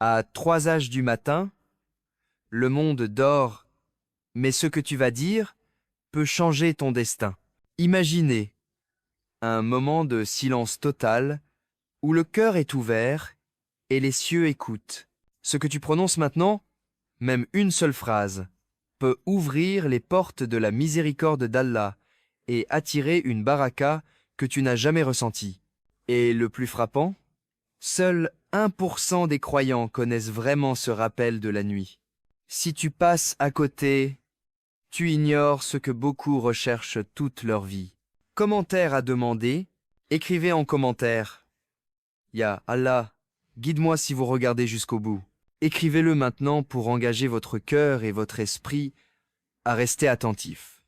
À 3 heures du matin, le monde dort, mais ce que tu vas dire peut changer ton destin. Imaginez un moment de silence total où le cœur est ouvert et les cieux écoutent. Ce que tu prononces maintenant, même une seule phrase, peut ouvrir les portes de la miséricorde d'Allah et attirer une baraka que tu n'as jamais ressentie. Et le plus frappant, seul 1% des croyants connaissent vraiment ce rappel de la nuit. Si tu passes à côté, tu ignores ce que beaucoup recherchent toute leur vie. Commentaire à demander, écrivez en commentaire. Ya Allah, guide-moi si vous regardez jusqu'au bout. Écrivez-le maintenant pour engager votre cœur et votre esprit à rester attentif.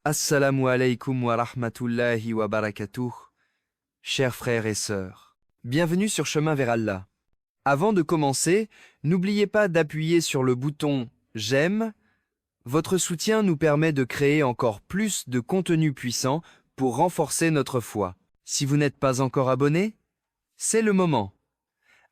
Assalamu alaikum wa rahmatullahi wa barakatuh, chers frères et sœurs. Bienvenue sur Chemin vers Allah. Avant de commencer, n'oubliez pas d'appuyer sur le bouton « J'aime ». Votre soutien nous permet de créer encore plus de contenu puissant pour renforcer notre foi. Si vous n'êtes pas encore abonné, c'est le moment.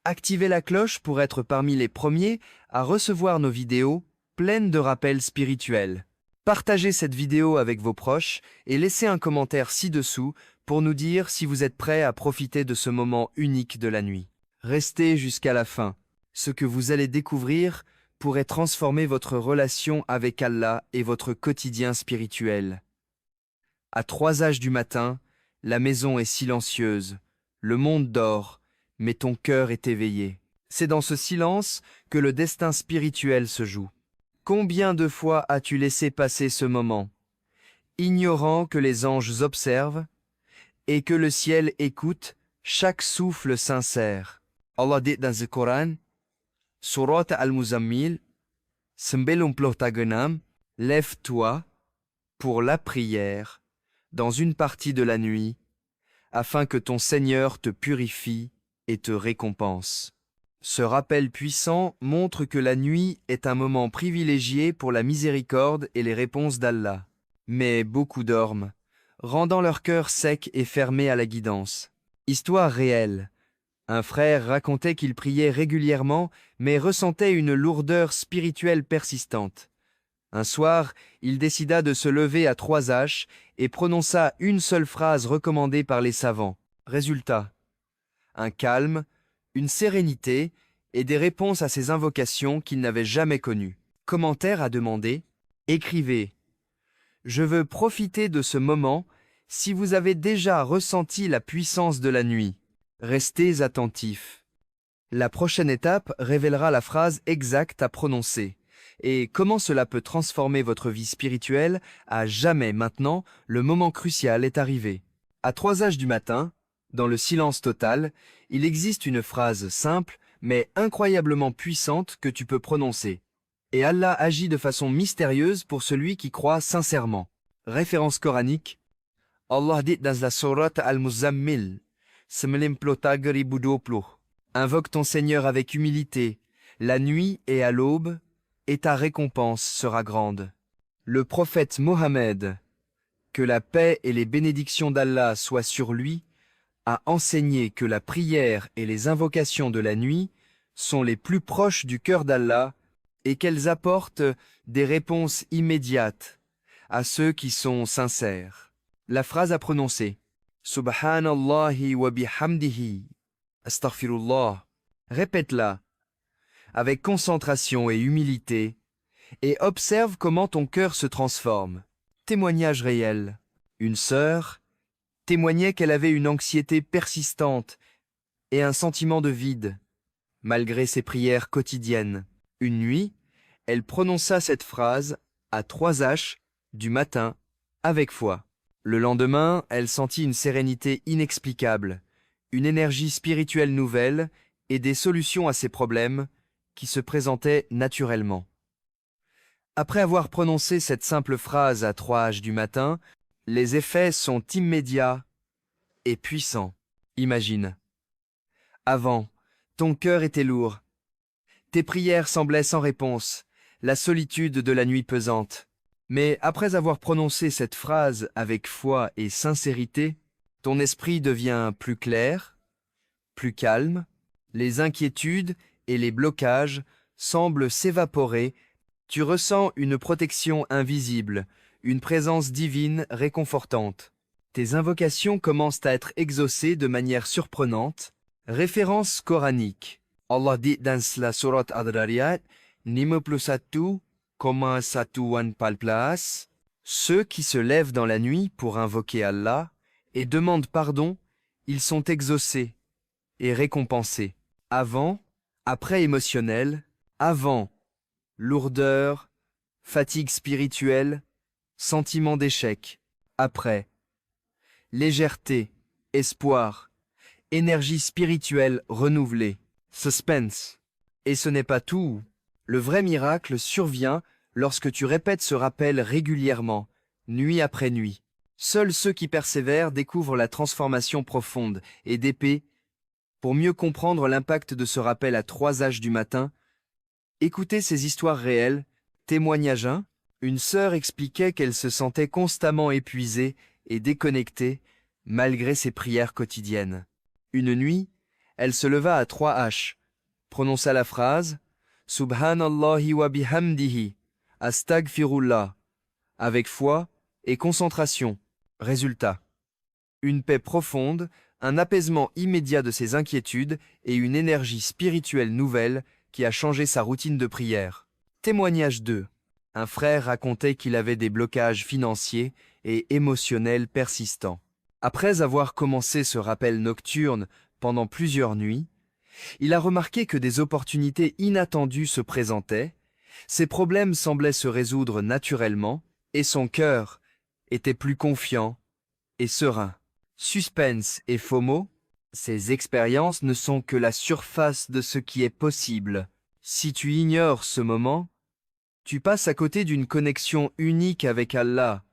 Activez la cloche pour être parmi les premiers à recevoir nos vidéos pleines de rappels spirituels. Partagez cette vidéo avec vos proches et laissez un commentaire ci-dessous pour nous dire si vous êtes prêts à profiter de ce moment unique de la nuit. Restez jusqu'à la fin. Ce que vous allez découvrir pourrait transformer votre relation avec Allah et votre quotidien spirituel. À 3 heures du matin, la maison est silencieuse, le monde dort, mais ton cœur est éveillé. C'est dans ce silence que le destin spirituel se joue. Combien de fois as-tu laissé passer ce moment, ignorant que les anges observent et que le ciel écoute chaque souffle sincère? Allah dit dans le Coran, Surat Al-Muzammil, 96, lève-toi pour la prière dans une partie de la nuit, afin que ton Seigneur te purifie et te récompense. Ce rappel puissant montre que la nuit est un moment privilégié pour la miséricorde et les réponses d'Allah. Mais beaucoup dorment, rendant leur cœur sec et fermé à la guidance. Histoire réelle. Un frère racontait qu'il priait régulièrement, mais ressentait une lourdeur spirituelle persistante. Un soir, il décida de se lever à 3 heures et prononça une seule phrase recommandée par les savants. Résultat, un calme, une sérénité et des réponses à ses invocations qu'il n'avait jamais connues. Commentaire à demander, écrivez. Je veux profiter de ce moment si vous avez déjà ressenti la puissance de la nuit. Restez attentifs. La prochaine étape révélera la phrase exacte à prononcer. Et comment cela peut transformer votre vie spirituelle à jamais maintenant, le moment crucial est arrivé. À 3 heures du matin, dans le silence total, il existe une phrase simple mais incroyablement puissante que tu peux prononcer. Et Allah agit de façon mystérieuse pour celui qui croit sincèrement. Référence coranique. Allah dit dans la sourate Al-Muzammil, invoque ton Seigneur avec humilité, la nuit et à l'aube, et ta récompense sera grande. Le prophète Mohammed, que la paix et les bénédictions d'Allah soient sur lui, a enseigné que la prière et les invocations de la nuit sont les plus proches du cœur d'Allah et qu'elles apportent des réponses immédiates à ceux qui sont sincères. La phrase à prononcer. Subhanallahi wa bihamdihi. Astaghfirullah. Répète-la avec concentration et humilité et observe comment ton cœur se transforme. Témoignage réel. Une sœur témoignait qu'elle avait une anxiété persistante et un sentiment de vide, malgré ses prières quotidiennes. Une nuit, elle prononça cette phrase à 3 heures du matin avec foi. Le lendemain, elle sentit une sérénité inexplicable, une énergie spirituelle nouvelle et des solutions à ses problèmes qui se présentaient naturellement. Après avoir prononcé cette simple phrase à 3 heures du matin, les effets sont immédiats et puissants. Imagine. Avant, ton cœur était lourd. Tes prières semblaient sans réponse, la solitude de la nuit pesante. Mais après avoir prononcé cette phrase avec foi et sincérité, ton esprit devient plus clair, plus calme, les inquiétudes et les blocages semblent s'évaporer. Tu ressens une protection invisible, une présence divine réconfortante. Tes invocations commencent à être exaucées de manière surprenante. Référence coranique. Allah dit dans la sourate Ad-Dariyat, Nime plus atu, comment satuan palplas. Ceux qui se lèvent dans la nuit pour invoquer Allah et demandent pardon, ils sont exaucés et récompensés. Avant, après émotionnel, avant, lourdeur, fatigue spirituelle, sentiment d'échec. Après, légèreté, espoir, énergie spirituelle renouvelée, suspense. Et ce n'est pas tout. Le vrai miracle survient lorsque tu répètes ce rappel régulièrement, nuit après nuit. Seuls ceux qui persévèrent découvrent la transformation profonde et d'épée. Pour mieux comprendre l'impact de ce rappel à 3 âges du matin, écoutez ces histoires réelles. Témoignage 1. Une sœur expliquait qu'elle se sentait constamment épuisée et déconnectée malgré ses prières quotidiennes. Une nuit, elle se leva à 3 H, prononça la phrase « Subhanallahi wa bihamdihi, astagfirullah » avec foi et concentration. Résultat. Une paix profonde, un apaisement immédiat de ses inquiétudes et une énergie spirituelle nouvelle qui a changé sa routine de prière. Témoignage 2. Un frère racontait qu'il avait des blocages financiers et émotionnels persistants. Après avoir commencé ce rappel nocturne pendant plusieurs nuits, il a remarqué que des opportunités inattendues se présentaient, ses problèmes semblaient se résoudre naturellement, et son cœur était plus confiant et serein. Suspense et FOMO, ces expériences ne sont que la surface de ce qui est possible. Si tu ignores ce moment, tu passes à côté d'une connexion unique avec Allah,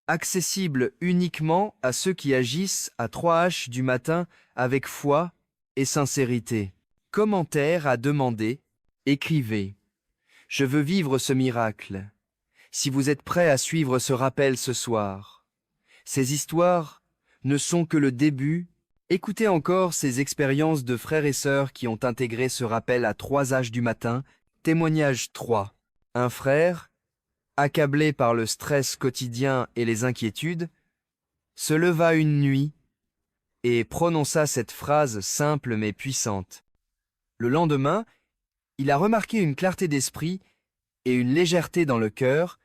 accessible uniquement à ceux qui agissent à 3 H du matin avec foi et sincérité. Commentaire à demander, écrivez. Je veux vivre ce miracle. Si vous êtes prêt à suivre ce rappel ce soir, ces histoires ne sont que le début. Écoutez encore ces expériences de frères et sœurs qui ont intégré ce rappel à 3 H du matin. Témoignage 3. Un frère, accablé par le stress quotidien et les inquiétudes, se leva une nuit et prononça cette phrase simple mais puissante. Le lendemain, il a remarqué une clarté d'esprit et une légèreté dans le cœur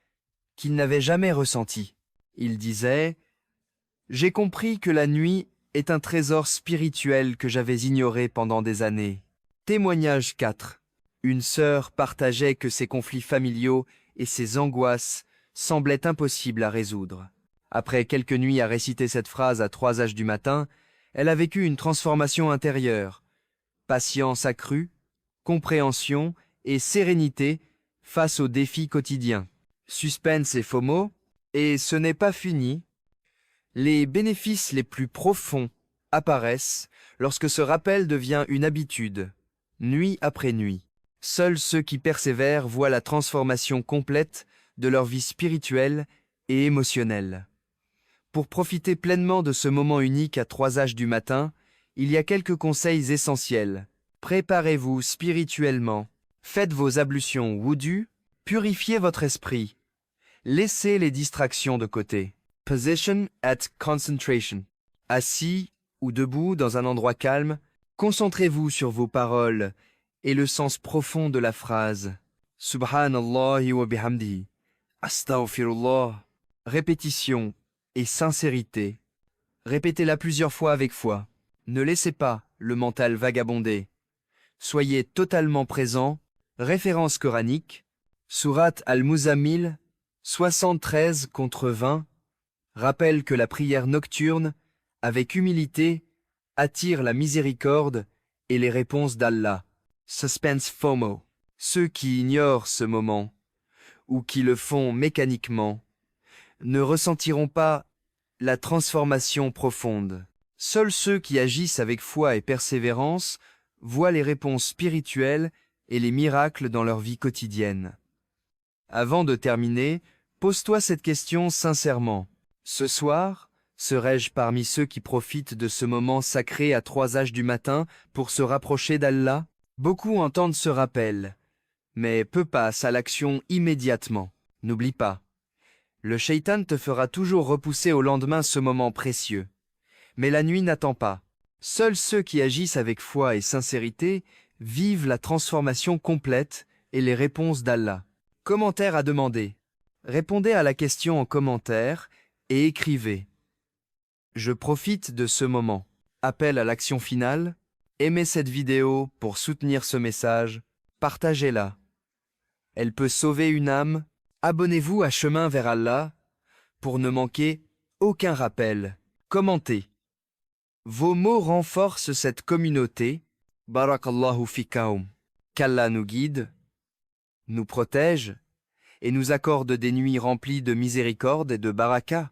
qu'il n'avait jamais ressentie. Il disait « J'ai compris que la nuit est un trésor spirituel que j'avais ignoré pendant des années. » Témoignage 4. Une sœur partageait que ses conflits familiaux et ses angoisses semblaient impossibles à résoudre. Après quelques nuits à réciter cette phrase à 3 H du matin, elle a vécu une transformation intérieure. Patience accrue, compréhension et sérénité face aux défis quotidiens. Suspense et FOMO, et ce n'est pas fini. Les bénéfices les plus profonds apparaissent lorsque ce rappel devient une habitude, nuit après nuit. Seuls ceux qui persévèrent voient la transformation complète de leur vie spirituelle et émotionnelle. Pour profiter pleinement de ce moment unique à 3 H du matin, il y a quelques conseils essentiels. Préparez-vous spirituellement. Faites vos ablutions wudu, purifiez votre esprit. Laissez les distractions de côté. Position at concentration. Assis ou debout dans un endroit calme, concentrez-vous sur vos paroles et le sens profond de la phrase. Subhanallahi wa bihamdihi. Astaghfirullah. Répétition et sincérité. Répétez-la plusieurs fois avec foi. Ne laissez pas le mental vagabonder. Soyez totalement présent. Référence coranique. Sourate Al-Muzammil 73/20 rappelle que la prière nocturne, avec humilité, attire la miséricorde et les réponses d'Allah. Suspense FOMO. Ceux qui ignorent ce moment, ou qui le font mécaniquement, ne ressentiront pas la transformation profonde. Seuls ceux qui agissent avec foi et persévérance voient les réponses spirituelles et les miracles dans leur vie quotidienne. Avant de terminer, pose-toi cette question sincèrement. Ce soir, serai-je parmi ceux qui profitent de ce moment sacré à 3 H du matin pour se rapprocher d'Allah ? Beaucoup entendent ce rappel, mais peu passent à l'action immédiatement. N'oublie pas, le shaitan te fera toujours repousser au lendemain ce moment précieux. Mais la nuit n'attend pas. Seuls ceux qui agissent avec foi et sincérité vivent la transformation complète et les réponses d'Allah. Commentaire à demander. Répondez à la question en commentaire et écrivez. Je profite de ce moment. Appel à l'action finale. Aimez cette vidéo pour soutenir ce message. Partagez-la. Elle peut sauver une âme. Abonnez-vous à Chemin vers Allah pour ne manquer aucun rappel. Commentez. Vos mots renforcent cette communauté. Barakallahu fikaum. Qu'Allah nous guide, nous protège et nous accorde des nuits remplies de miséricorde et de baraka.